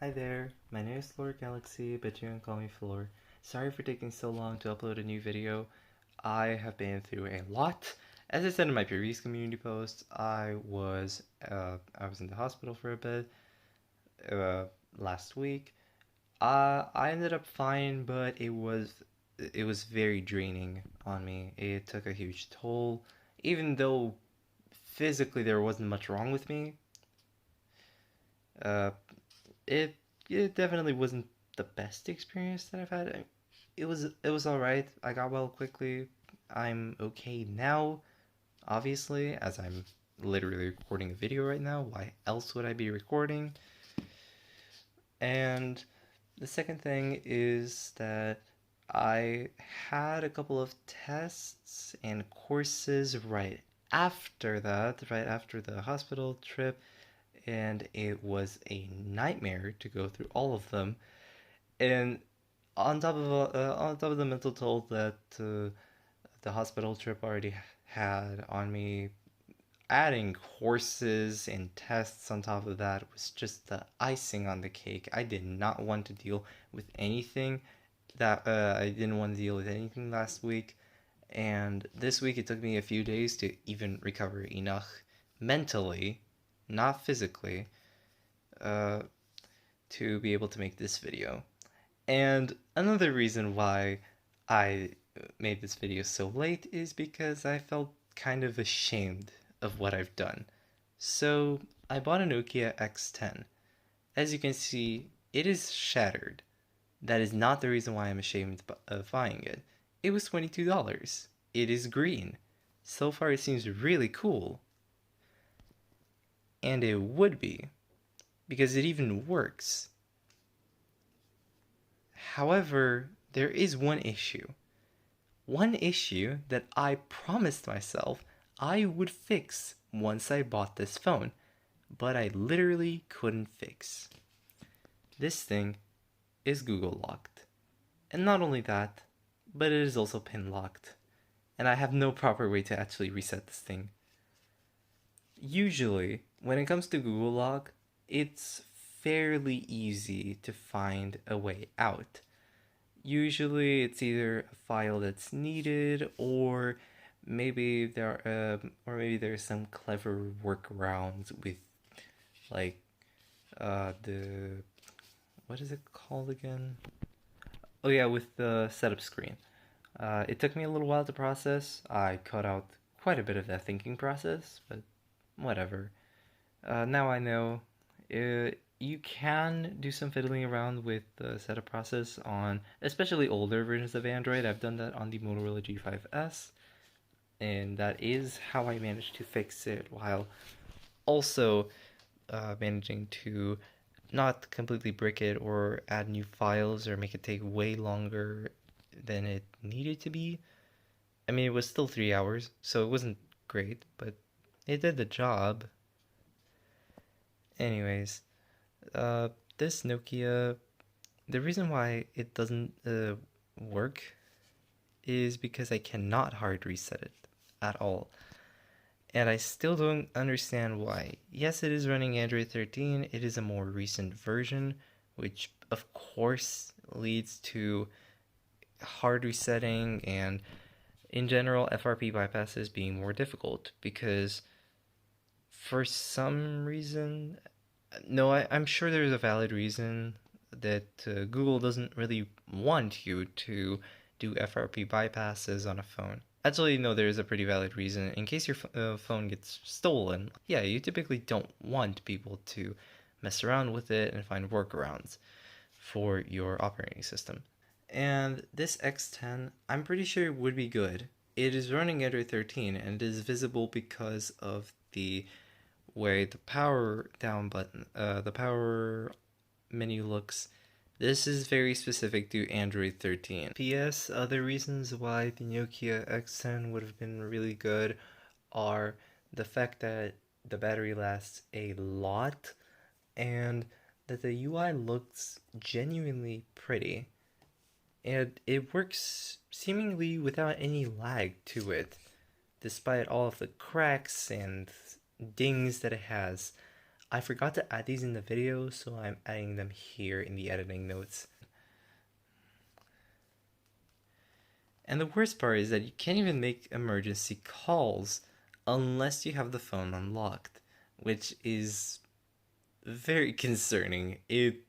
Hi there, my name is Floor Galaxy, but you can call me Floor. Sorry for taking so long to upload a new video. I have been through a lot. As I said in my previous community post, I was in the hospital for a bit uh, last week. I ended up fine, but it was very draining on me. It took a huge toll, even though physically there wasn't much wrong with me. Uh, it it definitely wasn't the best experience that I've had. It was all right. I got well quickly. I'm okay now, obviously, as I'm literally recording a video right now. Why else would I be recording? And the second thing is that I had a couple of tests and courses right after the hospital trip, and it was a nightmare to go through all of them. And on top of the mental toll that the hospital trip already had on me, adding courses and tests on top of that was just the icing on the cake. I did not want to deal with anything I didn't want to deal with anything last week, and this week it took me a few days to even recover enough mentally, not physically, uh, to be able to make this video. And another reason why I made this video so late is because I felt kind of ashamed of what I've done. So I bought a Nokia X10. As you can see, it is shattered. That is not the reason why I'm ashamed of buying it. It was $22. It is green. So far it seems really cool. And it would be, because it even works. However, there is one issue. One issue that I promised myself I would fix once I bought this phone, but I literally couldn't fix. This thing is Google locked. And not only that, but it is also pin locked. And I have no proper way to actually reset this thing. Usually, when it comes to Google Lock, it's fairly easy to find a way out. Usually, it's either a file that's needed, or maybe there's some clever workarounds with like the what is it called again? Oh yeah, with the setup screen. It took me a little while to process. I cut out quite a bit of that thinking process, but whatever. Now I know. You can do some fiddling around with the setup process on especially older versions of Android. I've done that on the Motorola G5S, and that is how I managed to fix it while also managing to not completely brick it or add new files or make it take way longer than it needed to be. I mean, it was still 3 hours, so it wasn't great, but it did the job. Anyways, uh, this Nokia, the reason why it doesn't work is because I cannot hard reset it at all. And I still don't understand why. Yes, it is running Android 13, it is a more recent version, which of course leads to hard resetting and in general FRP bypasses being more difficult because for some reason, no, I'm sure there's a valid reason that Google doesn't really want you to do FRP bypasses on a phone. Actually, no, there is a pretty valid reason. In case your phone gets stolen, yeah, you typically don't want people to mess around with it and find workarounds for your operating system. And this X10, I'm pretty sure would be good. It is running Android 13 and it is visible because of the way the power down button, the power menu looks. This is very specific to Android 13. P.S. Other reasons why the Nokia X10 would have been really good are the fact that the battery lasts a lot and that the UI looks genuinely pretty. And it works seemingly without any lag to it, despite all of the cracks and dings that it has. I forgot to add these in the video, so I'm adding them here in the editing notes. And the worst part is that you can't even make emergency calls unless you have the phone unlocked, which is very concerning. It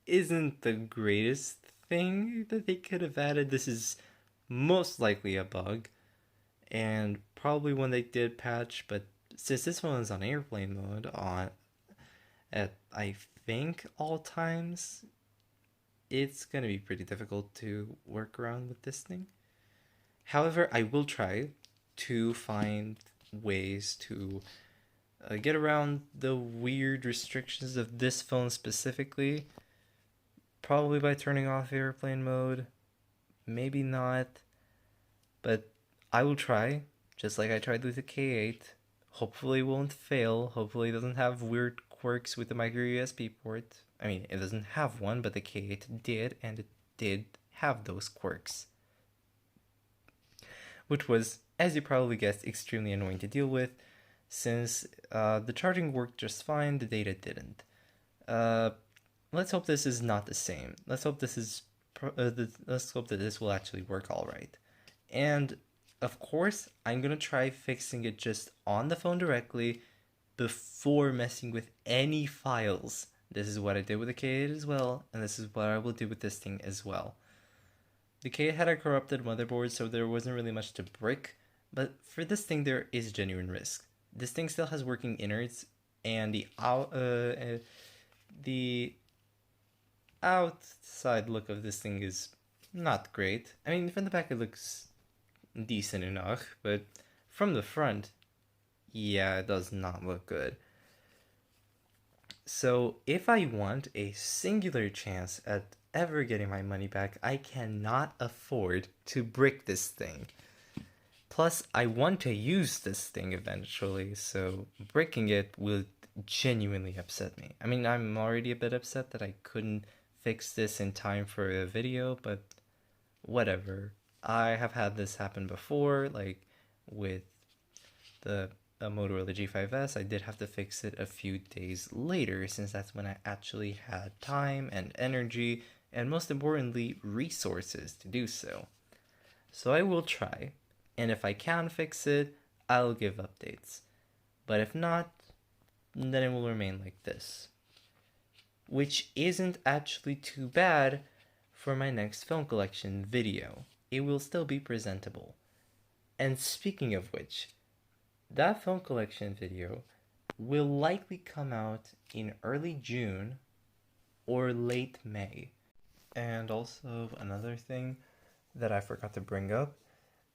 isn't the greatest thing that they could have added. This is most likely a bug, and probably one they did patch, but since this one is on airplane mode on at I think all times, it's gonna be pretty difficult to work around with this thing. However, I will try to find ways to get around the weird restrictions of this phone specifically. Probably by turning off airplane mode. Maybe not. But I will try, just like I tried with the K8. Hopefully it won't fail. Hopefully it doesn't have weird quirks with the micro USB port. I mean, it doesn't have one, but the K8 did, and it did have those quirks. Which was, as you probably guessed, extremely annoying to deal with, since the charging worked just fine, the data didn't. Let's hope this is not the same. Let's hope this is. Let's hope that this will actually work all right. And of course, I'm gonna try fixing it just on the phone directly before messing with any files. This is what I did with the K8 as well, and this is what I will do with this thing as well. The K8 had a corrupted motherboard, so there wasn't really much to brick, but for this thing there is genuine risk. This thing still has working innards, and the outside look of this thing is not great. I mean, from the back it looks decent enough, but from the front, yeah, it does not look good. So if I want a singular chance at ever getting my money back, I cannot afford to brick this thing. Plus, I want to use this thing eventually, so bricking it will genuinely upset me. I mean, I'm already a bit upset that I couldn't fix this in time for a video, but whatever. I have had this happen before, like with the Motorola G5S. I did have to fix it a few days later, since that's when I actually had time and energy, and most importantly, resources to do so. So I will try, and if I can fix it, I'll give updates. But if not, then it will remain like this. Which isn't actually too bad for my next phone collection video. It will still be presentable. And speaking of which, that phone collection video will likely come out in early June or late May. And also another thing that I forgot to bring up,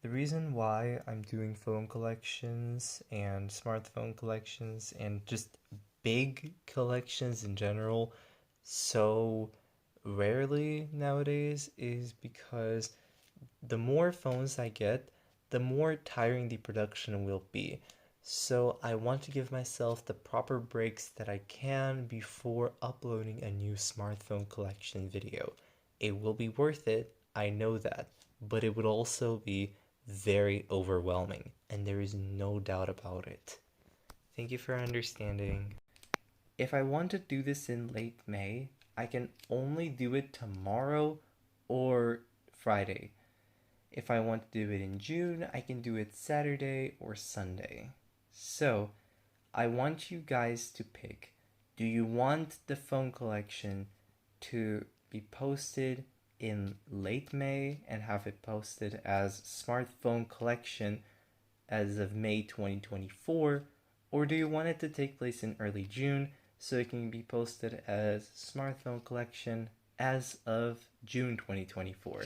the reason why I'm doing phone collections and smartphone collections and just big collections in general so rarely nowadays is because the more phones I get, the more tiring the production will be. So I want to give myself the proper breaks that I can before uploading a new smartphone collection video. It will be worth it, I know that, but it would also be very overwhelming, and there is no doubt about it. Thank you for understanding. If I want to do this in late May, I can only do it tomorrow or Friday. If I want to do it in June, I can do it Saturday or Sunday. So, I want you guys to pick. Do you want the phone collection to be posted in late May and have it posted as smartphone collection as of May 2024? Or do you want it to take place in early June so it can be posted as smartphone collection as of June 2024?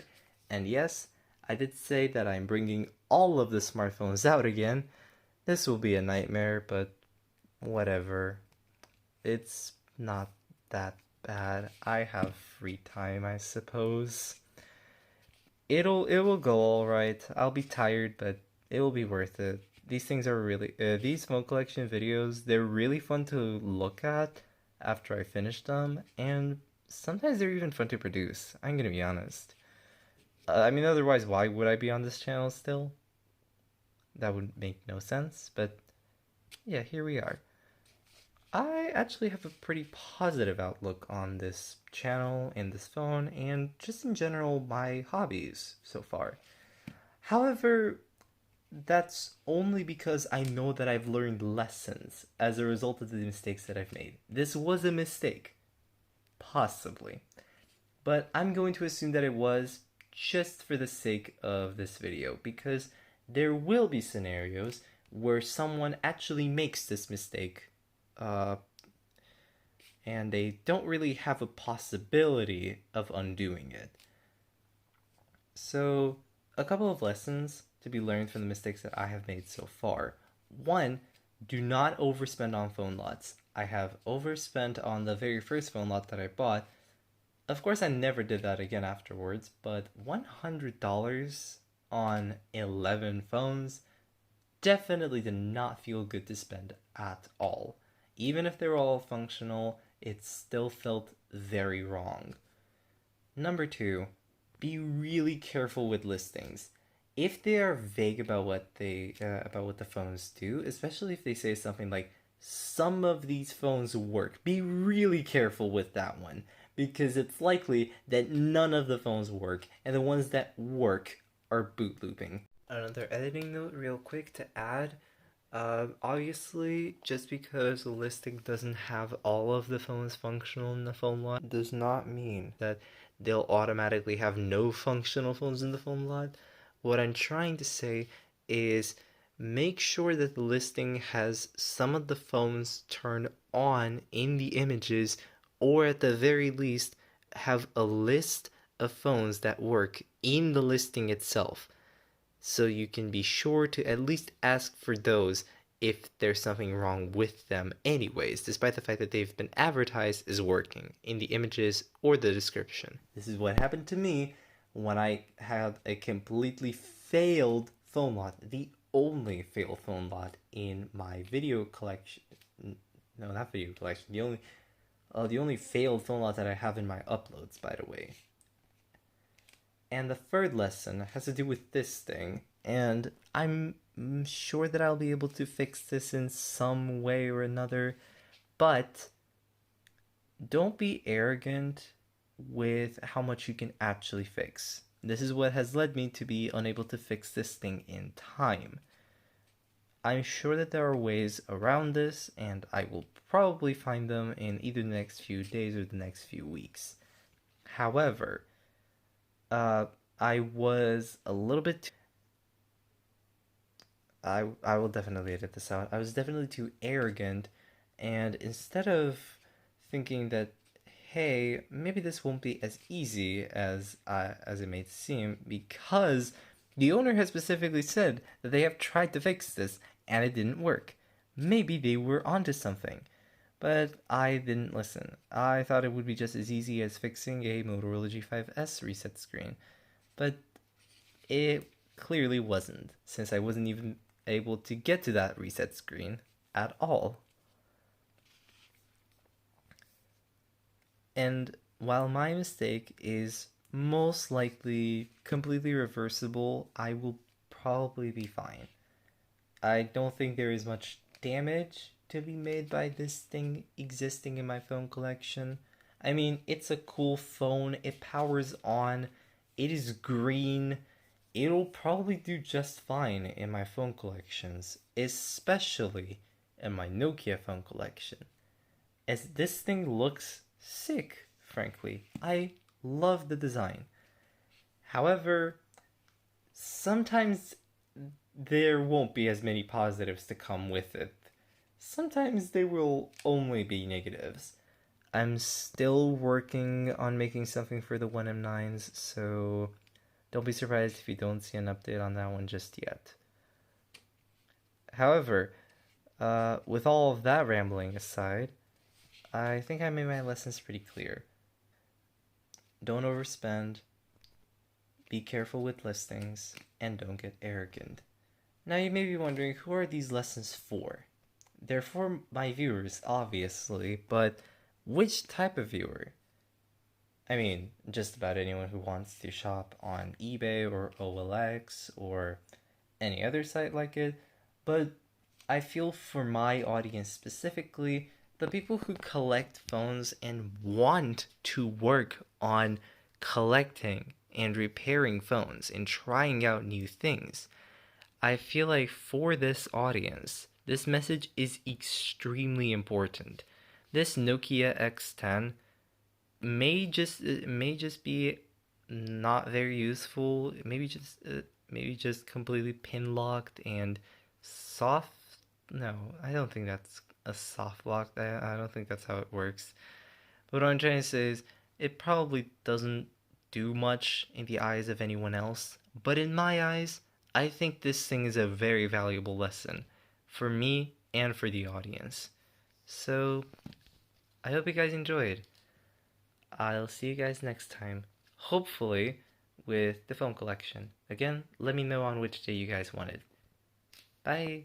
And yes, I did say that I'm bringing all of the smartphones out again. This will be a nightmare, but whatever. It's not that bad. I have free time, I suppose. It will go all right. I'll be tired, but it will be worth it. These things are really these phone collection videos, they're really fun to look at after I finish them, and sometimes they're even fun to produce. I'm gonna be honest. I mean, otherwise, why would I be on this channel still? That would make no sense, but yeah, here we are. I actually have a pretty positive outlook on this channel and this phone and just in general my hobbies so far. However, that's only because I know that I've learned lessons as a result of the mistakes that I've made. This was a mistake, possibly, but I'm going to assume that it was just for the sake of this video because there will be scenarios where someone actually makes this mistake uh, and they don't really have a possibility of undoing it. So, a couple of lessons to be learned from the mistakes that I have made so far. One, do not overspend on phone lots. I have overspent on the very first phone lot that I bought. Of course, I never did that again afterwards, but $100 on 11 phones definitely did not feel good to spend at all. Even if they were all functional, it still felt very wrong. Number two, be really careful with listings. If they are vague about what the phones do, especially if they say something like some of these phones work, be really careful with that one because it's likely that none of the phones work and the ones that work are boot looping. Another editing note, real quick, to add. Obviously, just because a listing doesn't have all of the phones functional in the phone lot does not mean that they'll automatically have no functional phones in the phone lot. What I'm trying to say is make sure that the listing has some of the phones turned on in the images, or at the very least, have a list of phones that work in the listing itself, so you can be sure to at least ask for those if there's something wrong with them anyways, despite the fact that they've been advertised as working in the images or the description. This is what happened to me when I had a completely failed phone lot, the only failed phone lot in my video collection. No, not video collection. The only failed phone lot that I have in my uploads, by the way. And the third lesson has to do with this thing, and I'm sure that I'll be able to fix this in some way or another, but don't be arrogant with how much you can actually fix. This is what has led me to be unable to fix this thing in time. I'm sure that there are ways around this, and I will probably find them in either the next few days or the next few weeks. However, I was a little bit I will definitely edit this out. I was definitely too arrogant, and instead of thinking that, hey, maybe this won't be as easy as it may seem, because the owner has specifically said that they have tried to fix this and it didn't work. Maybe they were onto something. But I didn't listen. I thought it would be just as easy as fixing a Motorola G5S reset screen. But it clearly wasn't, since I wasn't even able to get to that reset screen at all. And while my mistake is most likely completely reversible, I will probably be fine. I don't think there is much damage to be made by this thing existing in my phone collection. I mean, it's a cool phone, it powers on, it is green, it'll probably do just fine in my phone collections, especially in my Nokia phone collection. As this thing looks sick, frankly. I love the design. However, sometimes there won't be as many positives to come with it. Sometimes there will only be negatives. I'm still working on making something for the 1M9s, so don't be surprised if you don't see an update on that one just yet. However, with all of that rambling aside, I think I made my lessons pretty clear. Don't overspend, be careful with listings, and don't get arrogant. Now you may be wondering, who are these lessons for? They're for my viewers, obviously, but which type of viewer? I mean, just about anyone who wants to shop on eBay or OLX or any other site like it, but I feel for my audience specifically, The people who collect phones and want to work on collecting and repairing phones and trying out new things. I feel like for this audience, this message is extremely important. This Nokia X10 may just be not very useful. Maybe just completely pin locked and soft. No, I don't think that's a soft lock. I don't think that's how it works. But what I'm trying to say is, it probably doesn't do much in the eyes of anyone else. But in my eyes, I think this thing is a very valuable lesson for me and for the audience. So, I hope you guys enjoyed. I'll see you guys next time. Hopefully, with the film collection. Again, let me know on which day you guys wanted. Bye!